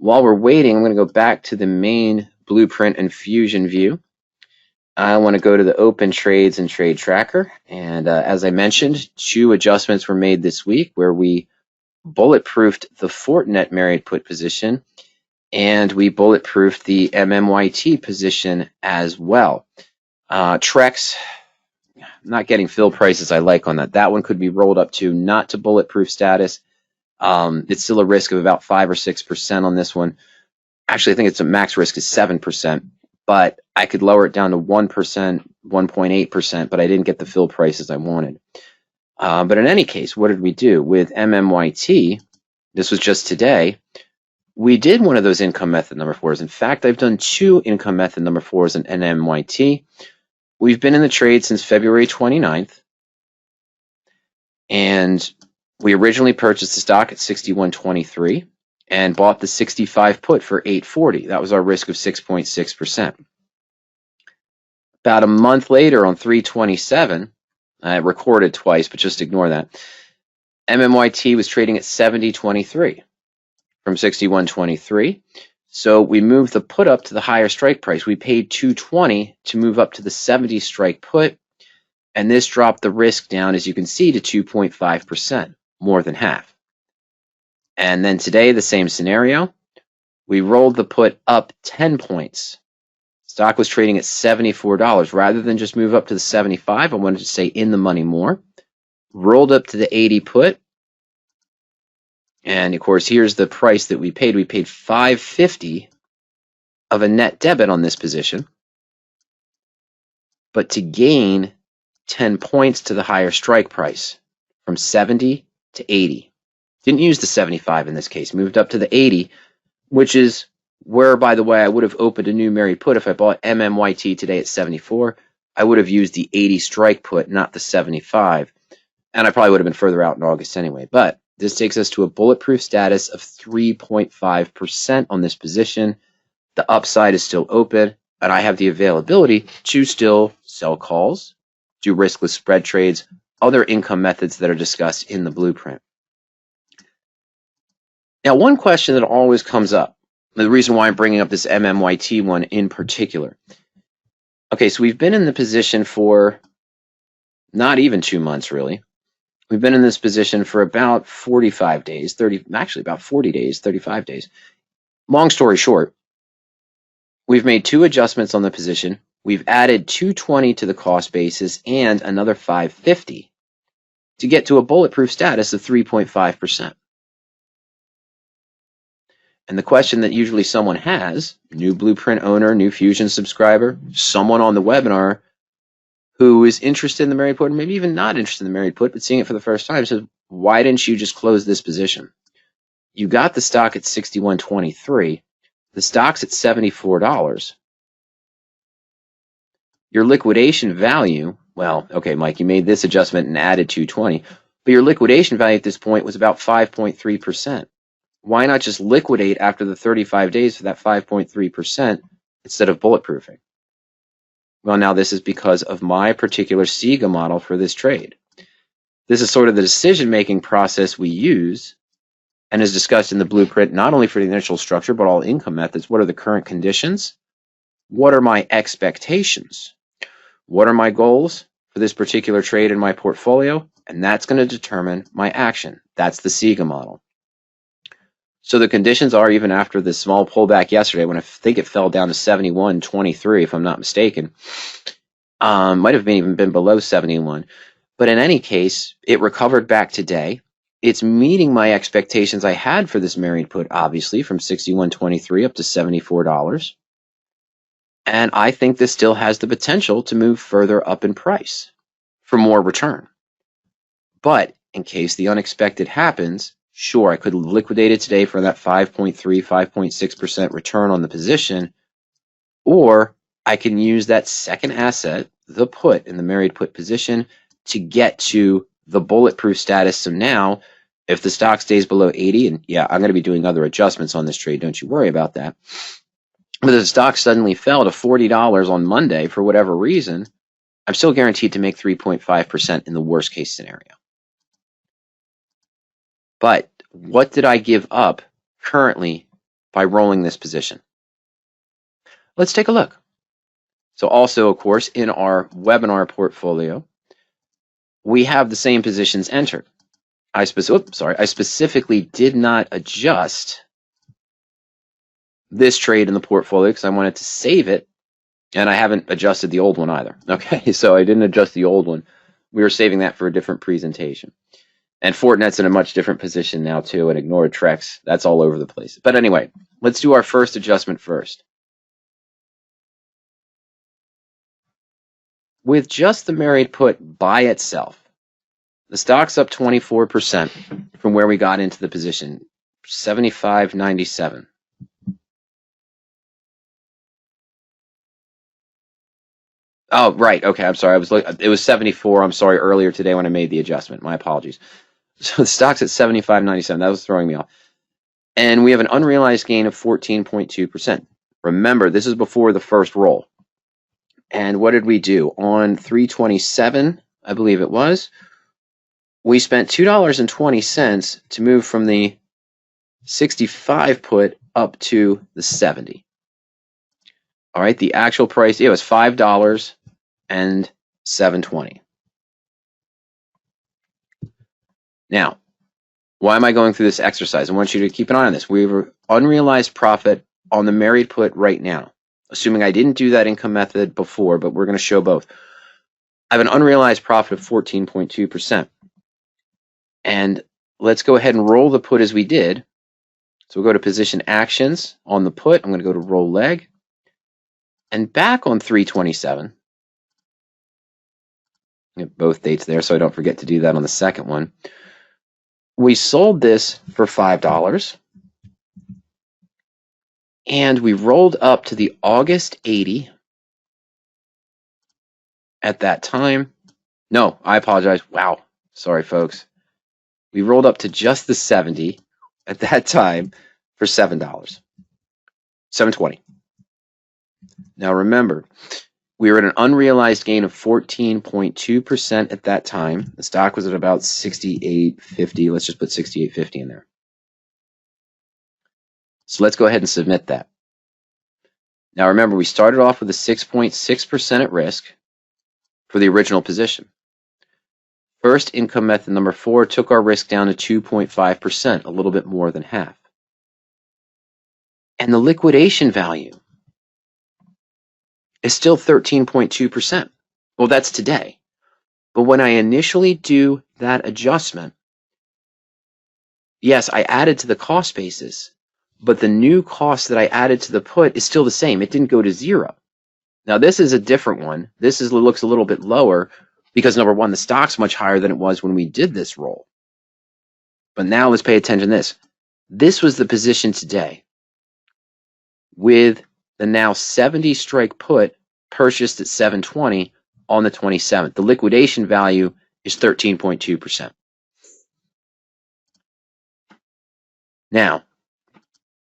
While we're waiting, I'm going to go back to the main blueprint and fusion view. I want to go to the open trades and trade tracker. And as I mentioned, 2 adjustments were made this week where we bulletproofed the Fortinet married put position and we bulletproofed the MMYT position as well. Trex, not getting fill prices I like on that. That one could be rolled up to not to bulletproof status. It's still a risk of about 5 or 6% on this one. Actually, I think it's a max risk is 7%, but I could lower it down to 1%, 1.8%, but I didn't get the fill prices I wanted. But in any case, what did we do? With MMYT, this was just today, we did one of those income method number 4s. In fact, I've done 2 income method number 4s in MMYT. We've been in the trade since February 29th, and we originally purchased the stock at 61.23 and bought the 65 put for 8.40. That was our risk of 6.6%. About a month later on 3/27, I recorded twice, but just ignore that. MMYT was trading at 70.23 from 61.23. So we moved the put up to the higher strike price. We paid 220 to move up to the 70 strike put, and this dropped the risk down, as you can see, to 2.5%, more than half. And then today, the same scenario. We rolled the put up 10 points. Stock was trading at $74. Rather than just move up to the 75, I wanted to stay in the money more. Rolled up to the 80 put. And of course, here's the price that we paid. We paid $5.50 of a net debit on this position. But to gain 10 points to the higher strike price from 70 to 80. Didn't use the 75 in this case. Moved up to the 80, which is where, by the way, I would have opened a new married put. If I bought MMYT today at 74, I would have used the 80 strike put, not the 75. And I probably would have been further out in August anyway. But this takes us to a bulletproof status of 3.5% on this position. The upside is still open, and I have the availability to still sell calls, do riskless spread trades, other income methods that are discussed in the blueprint. Now, one question that always comes up, the reason why I'm bringing up this MMYT one in particular. Okay, so we've been in the position for not even 2 months, really. We've been in this position for about 45 days, about 40 days, 35 days. Long story short, we've made 2 adjustments on the position. We've added 220 to the cost basis and another 550 to get to a bulletproof status of 3.5%. And the question that usually someone has, new blueprint owner, new fusion subscriber, someone on the webinar who is interested in the married put, or maybe even not interested in the married put, but seeing it for the first time, says, why didn't you just close this position? You got the stock at 61.23. The stock's at $74. Your liquidation value, well, okay, Mike, you made this adjustment and added 220, but your liquidation value at this point was about 5.3%. Why not just liquidate after the 35 days for that 5.3% instead of bulletproofing? Well, now this is because of my particular SIGA model for this trade. This is sort of the decision-making process we use and is discussed in the blueprint, not only for the initial structure, but all income methods. What are the current conditions? What are my expectations? What are my goals for this particular trade in my portfolio? And that's going to determine my action. That's the SIGA model. So the conditions are, even after the small pullback yesterday, when I think it fell down to 71.23, if I'm not mistaken, might have even been below 71. But in any case, it recovered back today. It's meeting my expectations I had for this married put, obviously, from 61.23 up to $74. And I think this still has the potential to move further up in price for more return. But in case the unexpected happens, sure, I could liquidate it today for that 5.3, 5.6% return on the position, or I can use that second asset, the put in the married put position, to get to the bulletproof status. So now, if the stock stays below 80, and yeah, I'm going to be doing other adjustments on this trade, don't you worry about that. But if the stock suddenly fell to $40 on Monday for whatever reason, I'm still guaranteed to make 3.5% in the worst case scenario. But what did I give up currently by rolling this position. Let's take a look. So also, of course, in our webinar portfolio, we have the same positions entered. I specifically did not adjust this trade in the portfolio because I wanted to save it, and I haven't adjusted the old one either. Okay, so I didn't adjust the old one. We were saving that for a different presentation. And Fortinet's in a much different position now too, and ignore Trex. That's all over the place. But anyway, let's do our first adjustment first. With just the married put by itself, the stock's up 24% from where we got into the position, 75.97. Oh, right. Okay, I'm sorry. It was 74. I'm sorry, earlier today when I made the adjustment. My apologies. So the stock's at 75.97. That was throwing me off. And we have an unrealized gain of 14.2%. Remember, this is before the first roll. And what did we do? On 327, I believe it was, we spent $2.20 to move from the 65 put up to the 70. All right, the actual price, it was $5 and $7.20. Now, why am I going through this exercise? I want you to keep an eye on this. We have unrealized profit on the married put right now, assuming I didn't do that income method before, but we're going to show both. I have an unrealized profit of 14.2%. And let's go ahead and roll the put as we did. So we'll go to position actions on the put. I'm going to go to roll leg. And back on 327, get both dates there so I don't forget to do that on the second one. We sold this for $5. And we rolled up to the August 80 at that time. No, I apologize. Wow. Sorry, folks. We rolled up to just the 70 at that time for $7. $7.20. Now remember, we were at an unrealized gain of 14.2% at that time. The stock was at about 68.50. Let's just put 68.50 in there. So let's go ahead and submit that. Now remember, we started off with a 6.6% at risk for the original position. First income method number 4 took our risk down to 2.5%, a little bit more than half. And the liquidation value is still 13.2%. Well, that's today. But when I initially do that adjustment, yes, I added to the cost basis, but the new cost that I added to the put is still the same. It didn't go to zero. Now, this is a different one. This looks a little bit lower because, number one, the stock's much higher than it was when we did this roll. But now let's pay attention to this. This was the position today with the now 70 strike put purchased at 7.20 on the 27th. The liquidation value is 13.2%. Now,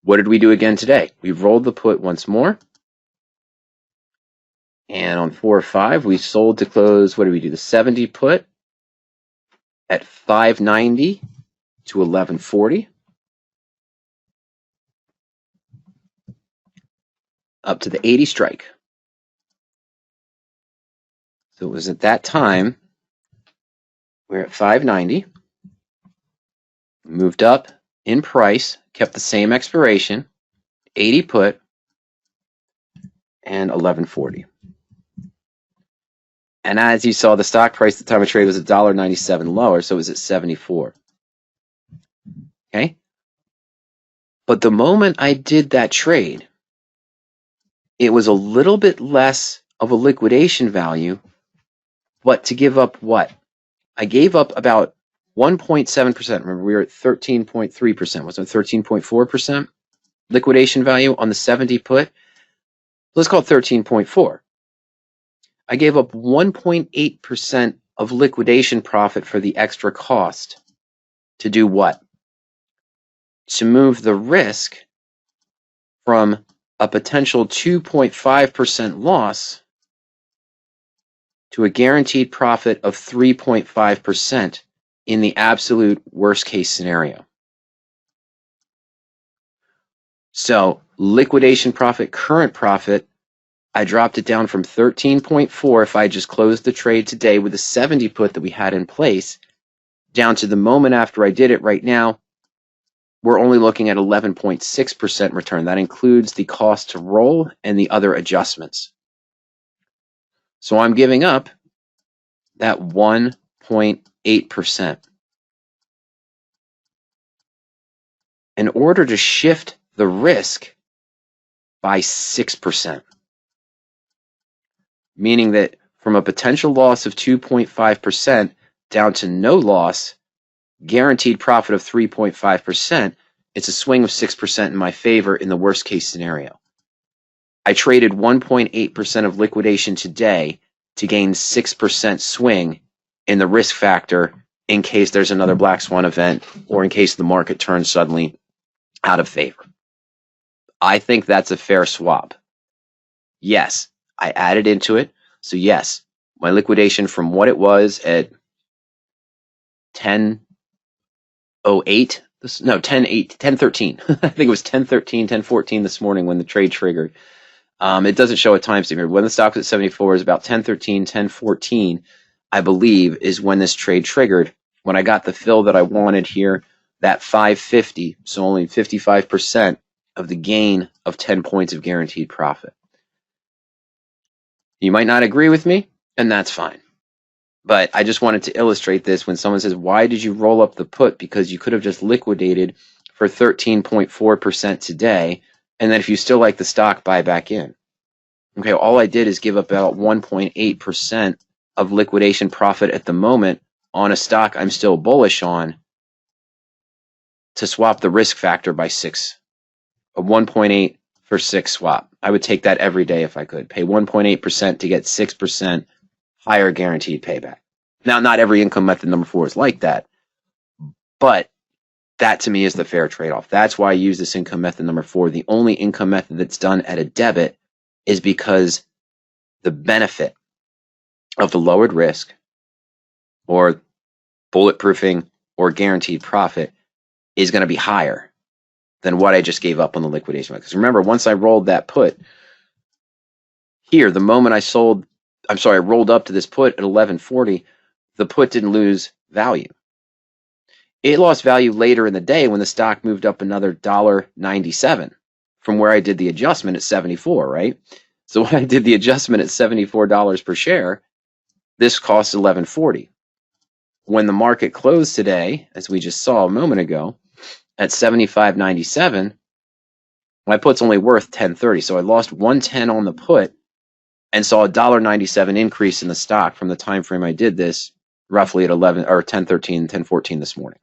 what did we do again today? We rolled the put once more. And on 4/5, we sold to close, what did we do? The 70 put at 5.90 to 11.40. Up to the 80 strike. So it was at that time, we're at 5.90. Moved up in price, kept the same expiration, 80 put, and 11.40. And as you saw, the stock price at the time of trade was $1.97 lower, so it was at 74. Okay? But the moment I did that trade, it was a little bit less of a liquidation value, but to give up what? I gave up about 1.7%. Remember, we were at 13.3%. Was it 13.4% liquidation value on the 70 put? Let's call it 13.4. I gave up 1.8% of liquidation profit for the extra cost. To do what? To move the risk from a potential 2.5% loss to a guaranteed profit of 3.5% in the absolute worst case scenario. So liquidation profit, current profit, I dropped it down from 13.4 if I just closed the trade today with the 70 put that we had in place, down to the moment after I did it right now, we're only looking at 11.6% return. That includes the cost to roll and the other adjustments. So I'm giving up that 1.8%. In order to shift the risk by 6%, meaning that from a potential loss of 2.5% down to no loss, guaranteed profit of 3.5%, it's a swing of 6% in my favor in the worst case scenario. I traded 1.8% of liquidation today to gain 6% swing in the risk factor in case there's another black swan event or in case the market turns suddenly out of favor. I think that's a fair swap. Yes, I added into it. So yes, my liquidation from what it was at 10:08, no, 10:13. I think it was 10:13, 10:14 this morning when the trade triggered. It doesn't show a timestamp here. When the stock was at 74 is about 10:13, 10:14, I believe, is when this trade triggered. When I got the fill that I wanted here, that 550, so only 55% of the gain of 10 points of guaranteed profit. You might not agree with me, and that's fine. But I just wanted to illustrate this when someone says, why did you roll up the put? Because you could have just liquidated for 13.4% today, and then if you still like the stock, buy back in. Okay, all I did is give up about 1.8% of liquidation profit at the moment on a stock I'm still bullish on to swap the risk factor by 6. A 1.8 for 6 swap. I would take that every day if I could. Pay 1.8% to get 6% higher guaranteed payback. Now, not every income method number 4 is like that, but that to me is the fair trade-off. That's why I use this income method number 4. The only income method that's done at a debit is because the benefit of the lowered risk or bulletproofing or guaranteed profit is going to be higher than what I just gave up on the liquidation. Because remember, once I rolled that put here, the moment I rolled up to this put at 1140, the put didn't lose value. It lost value later in the day when the stock moved up another $1.97 from where I did the adjustment at 74, right? So when I did the adjustment at $74 per share, this cost 1140. When the market closed today, as we just saw a moment ago, at 75.97, my put's only worth 1030. So I lost 110 on the put and saw a $1.97 increase in the stock from the time frame I did this, roughly at 10:13, 10:14 this morning.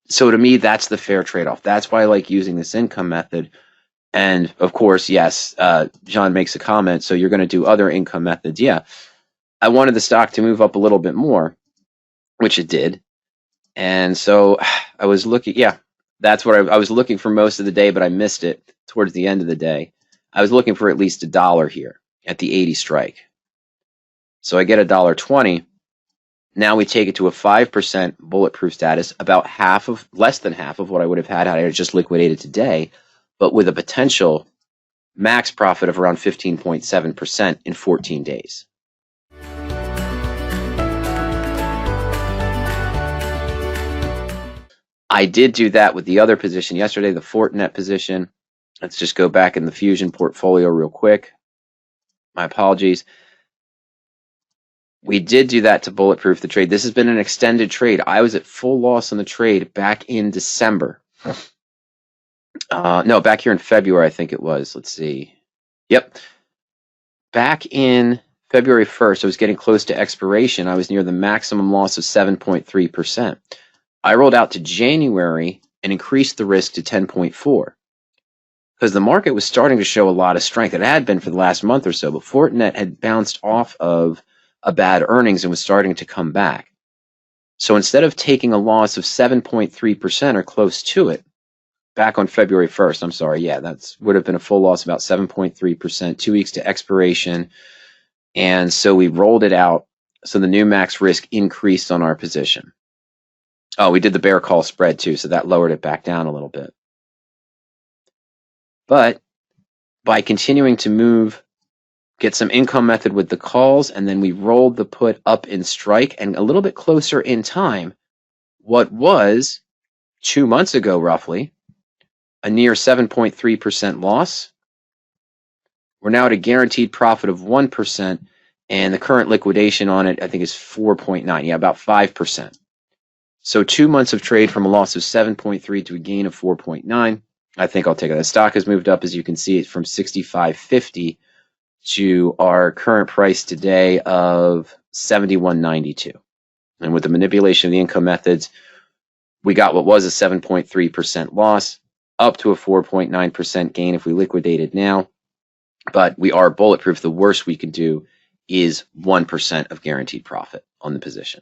So to me, that's the fair trade-off. That's why I like using this income method. And of course, yes, John makes a comment. So you're going to do other income methods. Yeah, I wanted the stock to move up a little bit more, which it did. And so I was looking, yeah, that's what I was looking for most of the day, but I missed it towards the end of the day. I was looking for at least $1 here at the 80 strike. So I get $1.20. Now we take it to a 5% bulletproof status, about less than half of what I would have had I just liquidated today, but with a potential max profit of around 15.7% in 14 days. I did do that with the other position yesterday, the FTNT position. Let's just go back in the Fusion portfolio real quick. My apologies. We did do that to bulletproof the trade. This has been an extended trade. I was at full loss on the trade back in December. No, back here in February, I think it was. Let's see. Yep. Back in February 1st, I was getting close to expiration. I was near the maximum loss of 7.3%. I rolled out to January and increased the risk to 10.4 because the market was starting to show a lot of strength. It had been for the last month or so, but FTNT had bounced off of a bad earnings and was starting to come back. So instead of taking a loss of 7.3% or close to it, back on February 1st, I'm sorry, yeah, that would have been a full loss, about 7.3%, 2 weeks to expiration. And so we rolled it out. So the new max risk increased on our position. Oh, we did the bear call spread too, so that lowered it back down a little bit. But by continuing to move, get some income method with the calls, and then we rolled the put up in strike, and a little bit closer in time, what was 2 months ago roughly a near 7.3% loss, we're now at a guaranteed profit of 1%, and the current liquidation on it I think is 4.9, yeah, about 5%. So 2 months of trade from a loss of 7.3 to a gain of 4.9. I think I'll take it. The stock has moved up, as you can see, from 65.50 to our current price today of 71.92. And with the manipulation of the income methods, we got what was a 7.3% loss up to a 4.9% gain if we liquidated now. But we are bulletproof. The worst we can do is 1% of guaranteed profit on the position.